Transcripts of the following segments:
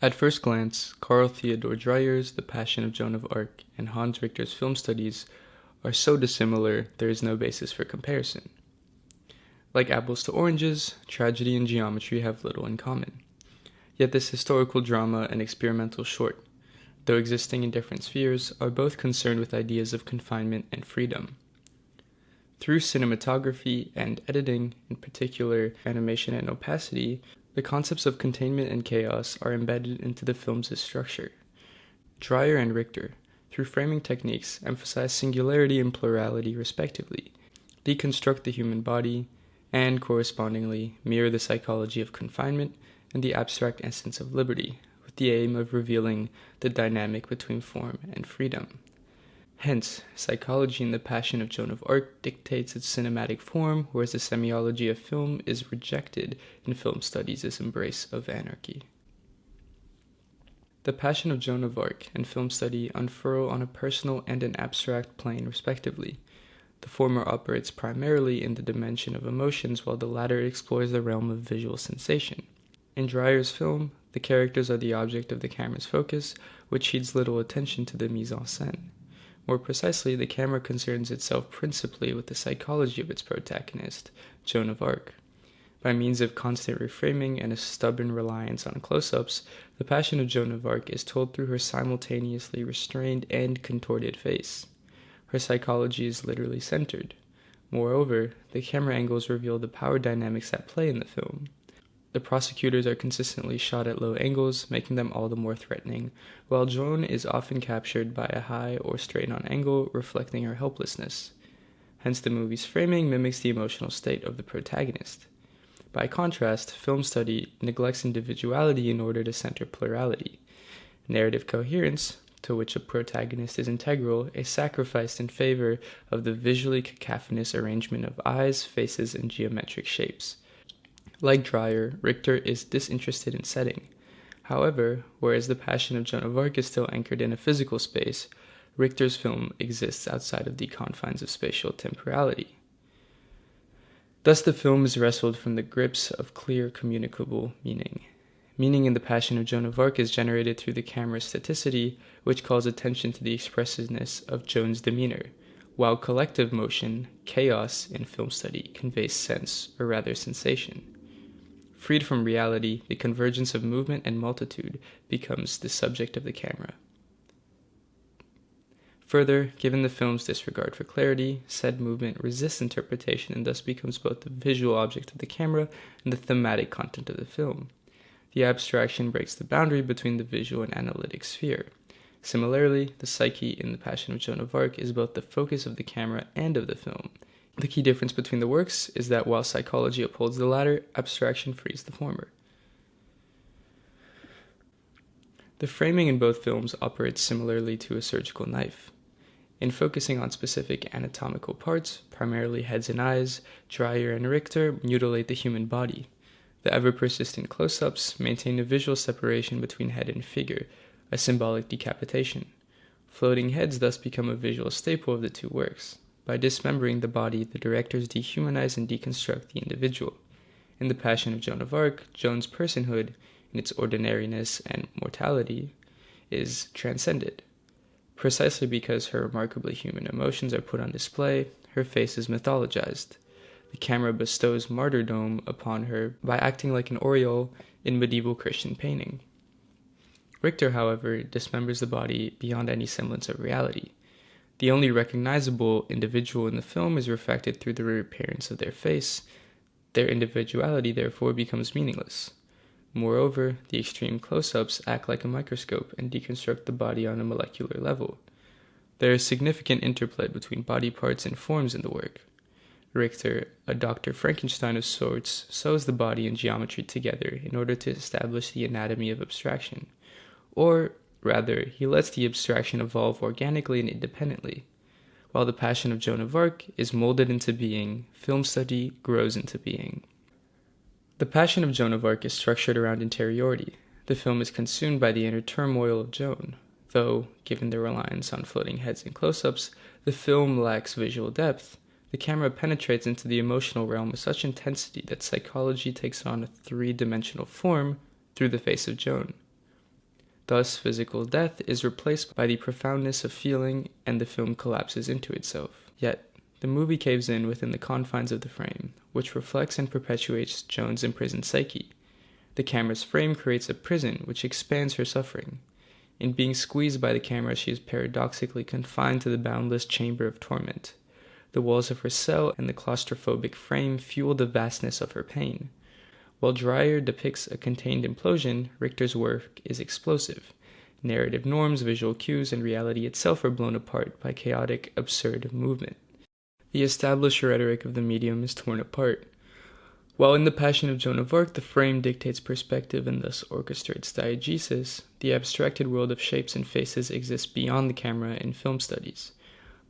At first glance, Carl Theodor Dreyer's The Passion of Joan of Arc and Hans Richter's Filmstudies are so dissimilar there is no basis for comparison. Like apples to oranges, tragedy and geometry have little in common. Yet this historical drama and experimental short, though existing in different spheres, are both concerned with ideas of confinement and freedom. Through cinematography and editing, in particular animation and opacity, the concepts of containment and chaos are embedded into the film's structure. Dreyer and Richter, through framing techniques, emphasize singularity and plurality respectively, deconstruct the human body, and correspondingly mirror the psychology of confinement and the abstract essence of liberty, with the aim of revealing the dynamic between form and freedom. Hence, psychology in The Passion of Joan of Arc dictates its cinematic form, whereas the semiology of film is rejected in Filmstudies' embrace of anarchy. The Passion of Joan of Arc and Filmstudy unfurl on a personal and an abstract plane respectively. The former operates primarily in the dimension of emotions, while the latter explores the realm of visual sensation. In Dreyer's film, the characters are the object of the camera's focus, which heeds little attention to the mise en scène. More precisely, the camera concerns itself principally with the psychology of its protagonist, Joan of Arc. By means of constant reframing and a stubborn reliance on close-ups, The Passion of Joan of Arc is told through her simultaneously restrained and contorted face. Her psychology is literally centered. Moreover, the camera angles reveal the power dynamics at play in the film. The prosecutors are consistently shot at low angles, making them all the more threatening, while Joan is often captured by a high or straight-on angle, reflecting her helplessness. Hence, the movie's framing mimics the emotional state of the protagonist. By contrast, Filmstudy neglects individuality in order to center plurality. Narrative coherence, to which a protagonist is integral, is sacrificed in favor of the visually cacophonous arrangement of eyes, faces, and geometric shapes. Like Dreyer, Richter is disinterested in setting. However, whereas The Passion of Joan of Arc is still anchored in a physical space, Richter's film exists outside of the confines of spatial temporality. Thus the film is wrestled from the grips of clear communicable meaning. Meaning in The Passion of Joan of Arc is generated through the camera's staticity, which calls attention to the expressiveness of Joan's demeanor, while collective motion, chaos, in Filmstudy conveys sense, or rather sensation. Freed from reality, the convergence of movement and multitude becomes the subject of the camera. Further, given the film's disregard for clarity, said movement resists interpretation and thus becomes both the visual object of the camera and the thematic content of the film. The abstraction breaks the boundary between the visual and analytic sphere. Similarly, the psyche in The Passion of Joan of Arc is both the focus of the camera and of the film. The key difference between the works is that while psychology upholds the latter, abstraction frees the former. The framing in both films operates similarly to a surgical knife. In focusing on specific anatomical parts, primarily heads and eyes, Dreyer and Richter mutilate the human body. The ever-persistent close-ups maintain a visual separation between head and figure, a symbolic decapitation. Floating heads thus become a visual staple of the two works. By dismembering the body, the directors dehumanize and deconstruct the individual. In The Passion of Joan of Arc, Joan's personhood, in its ordinariness and mortality, is transcended. Precisely because her remarkably human emotions are put on display, her face is mythologized. The camera bestows martyrdom upon her by acting like an aureole in medieval Christian painting. Richter, however, dismembers the body beyond any semblance of reality. The only recognizable individual in the film is reflected through the reappearance of their face. Their individuality, therefore, becomes meaningless. Moreover, the extreme close-ups act like a microscope and deconstruct the body on a molecular level. There is significant interplay between body parts and forms in the work. Richter, a Dr. Frankenstein of sorts, sews the body and geometry together in order to establish the anatomy of abstraction. Or, rather, he lets the abstraction evolve organically and independently. While The Passion of Joan of Arc is molded into being, Filmstudy grows into being. The Passion of Joan of Arc is structured around interiority. The film is consumed by the inner turmoil of Joan, though, given the reliance on floating heads and close-ups, the film lacks visual depth. The camera penetrates into the emotional realm with such intensity that psychology takes on a three-dimensional form through the face of Joan. Thus, physical death is replaced by the profoundness of feeling, and the film collapses into itself. Yet, the movie caves in within the confines of the frame, which reflects and perpetuates Joan's imprisoned psyche. The camera's frame creates a prison which expands her suffering. In being squeezed by the camera, she is paradoxically confined to the boundless chamber of torment. The walls of her cell and the claustrophobic frame fuel the vastness of her pain. While Dreyer depicts a contained implosion, Richter's work is explosive. Narrative norms, visual cues, and reality itself are blown apart by chaotic, absurd movement. The established rhetoric of the medium is torn apart. While in The Passion of Joan of Arc, the frame dictates perspective and thus orchestrates diegesis, the abstracted world of shapes and faces exists beyond the camera in film studies.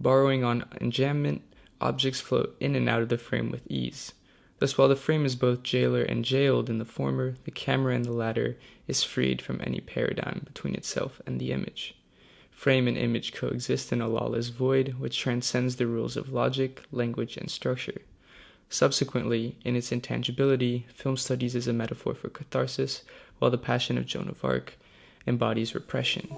Borrowing on enjambment, objects float in and out of the frame with ease. Thus, while the frame is both jailer and jailed in the former, the camera in the latter is freed from any paradigm between itself and the image. Frame and image coexist in a lawless void which transcends the rules of logic, language, and structure. Subsequently, in its intangibility, film studies is a metaphor for catharsis, while The Passion of Joan of Arc embodies repression.